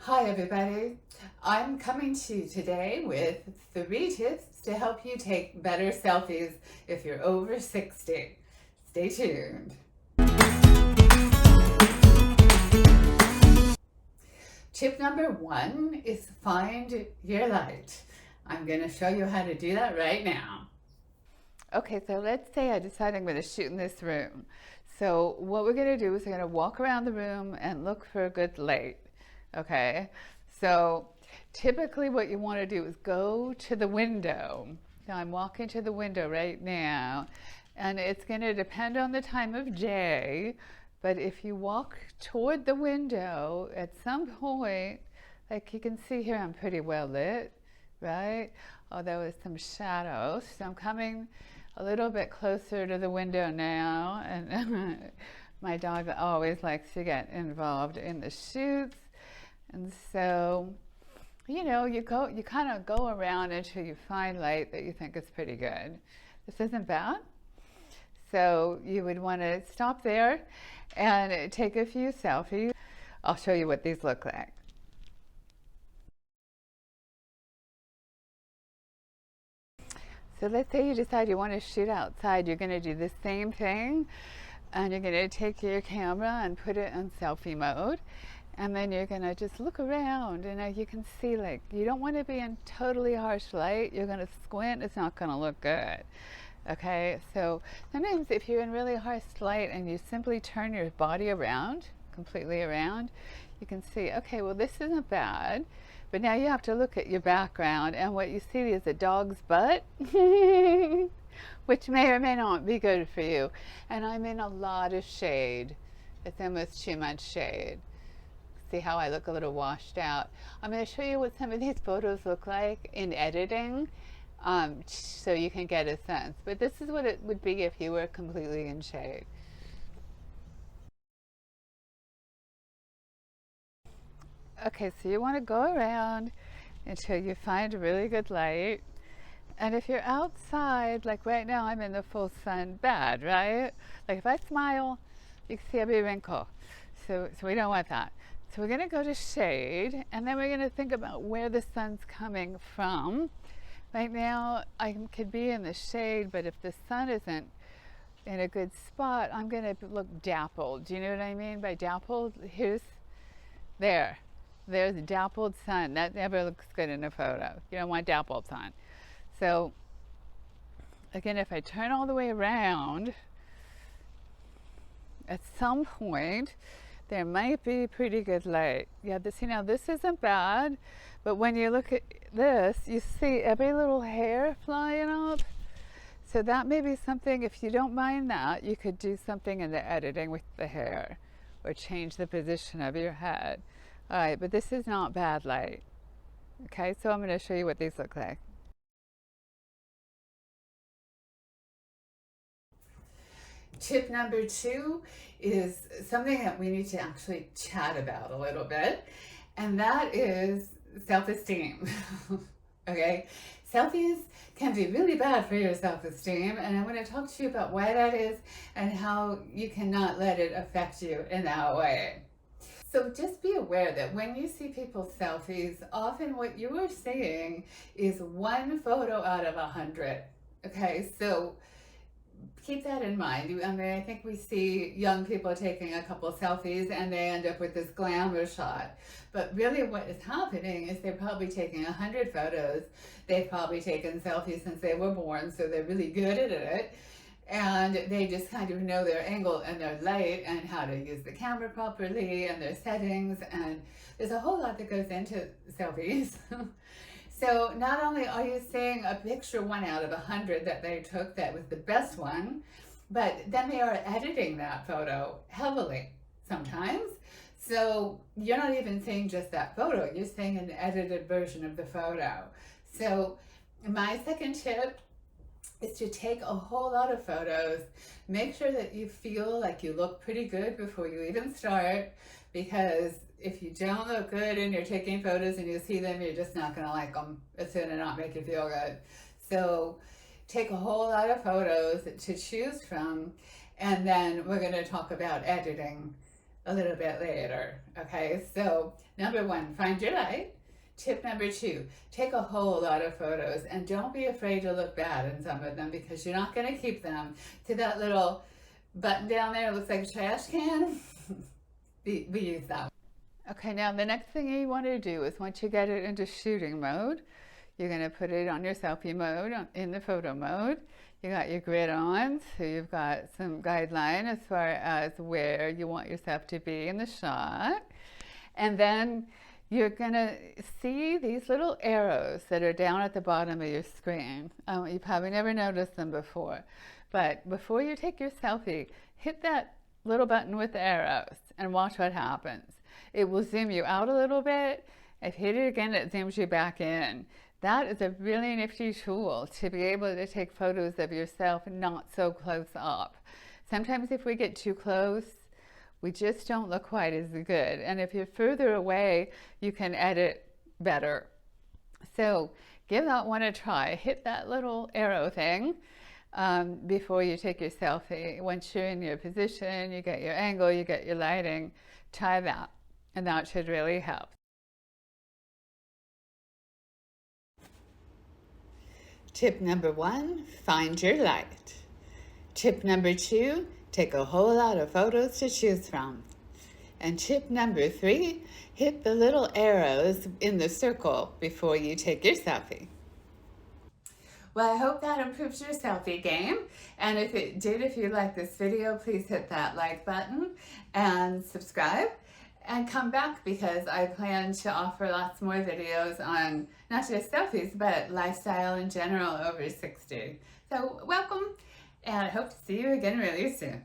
Hi everybody, I'm coming to you today with 3 tips to help you take better selfies if you're over 60. Stay tuned. Tip number 1 is find your light. I'm going to show you how to do that right now. Okay, so let's say I decide I'm going to shoot in this room. So what we're going to do is we're going to walk around the room and look for a good light. Okay, so typically what you want to do is go to the window. Now I'm walking to the window right now, and it's going to depend on the time of day, but if you walk toward the window at some point, like you can see here, I'm pretty well lit, right? Although there's some shadows. So I'm coming a little bit closer to the window now, and my dog always likes to get involved in the shoots. And so, you kind of go around until you find light that you think is pretty good. This isn't bad. So you would want to stop there and take a few selfies. I'll show you what these look like. So let's say you decide you want to shoot outside. You're going to do the same thing, and you're going to take your camera and put it in selfie mode. And then you're going to just look around, and you can see, like, you don't want to be in totally harsh light. You're going to squint. It's not going to look good. Okay, so sometimes if you're in really harsh light and you simply turn your body around, completely around, you can see, okay, well, this isn't bad. But now you have to look at your background, and what you see is a dog's butt, which may or may not be good for you. And I'm in a lot of shade. It's almost too much shade. See how I look a little washed out. I'm going to show you what some of these photos look like in editing, so you can get a sense. But this is what it would be if you were completely in shade. Okay, so you want to go around until you find a really good light. And if you're outside, like right now I'm in the full sun, bad, right? Like if I smile, you can see every wrinkle. So we don't want that. So we're going to go to shade, and then we're going to think about where the sun's coming from. Right now I could be in the shade, but if the sun isn't in a good spot, I'm going to look dappled. Do you know what I mean by dappled? There's dappled sun. That never looks good in a photo. You don't want dappled sun. So again, if I turn all the way around, at some point there might be pretty good light. Yeah, this isn't bad, but when you look at this, you see every little hair flying up. So that may be something, if you don't mind that, you could do something in the editing with the hair or change the position of your head. All right, but this is not bad light. Okay, so I'm going to show you what these look like. Tip number 2 is something that we need to actually chat about a little bit, and that is self-esteem. Okay, selfies can be really bad for your self-esteem, and I want to talk to you about why that is and how you cannot let it affect you in that way. So just be aware that when you see people's selfies, often what you are seeing is one photo out of 100. Okay, so keep that in mind. I mean, I think we see young people taking a couple selfies and they end up with this glamour shot. But really what is happening is they're probably taking 100 photos. They've probably taken selfies since they were born, so they're really good at it. And they just kind of know their angle and their light and how to use the camera properly and their settings. And there's a whole lot that goes into selfies. So not only are you seeing a picture 1 out of 100 that they took that was the best one, but then they are editing that photo heavily sometimes. So you're not even seeing just that photo, you're seeing an edited version of the photo. So my second tip is to take a whole lot of photos. Make sure that you feel like you look pretty good before you even start, because if you don't look good and you're taking photos and you see them, you're just not going to like them. It's going to not make you feel good. So take a whole lot of photos to choose from, and then we're going to talk about editing a little bit later. Okay, so number one, find your light. Tip number two, take a whole lot of photos and don't be afraid to look bad in some of them because you're not going to keep them. See that little button down there? It looks like a trash can. we use that. Okay, now the next thing you want to do is once you get it into shooting mode, you're going to put it on your selfie mode, in the photo mode. You got your grid on, so you've got some guideline as far as where you want yourself to be in the shot. And then you're going to see these little arrows that are down at the bottom of your screen. You probably never noticed them before. But before you take your selfie, hit that little button with the arrows and watch what happens. It will zoom you out a little bit. If you hit it again, it zooms you back in. That is a really nifty tool to be able to take photos of yourself not so close up. Sometimes if we get too close, we just don't look quite as good. And if you're further away, you can edit better. So give that one a try. Hit that little arrow thing before you take your selfie. Once you're in your position, you get your angle, you get your lighting, try that. And that should really help. Tip number one, find your light. Tip number two, take a whole lot of photos to choose from. And tip number three, hit the little arrows in the circle before you take your selfie. Well, I hope that improves your selfie game. And if it did, if you like this video, please hit that like button and subscribe. And come back because I plan to offer lots more videos on not just selfies, but lifestyle in general over 60. So welcome, and I hope to see you again really soon.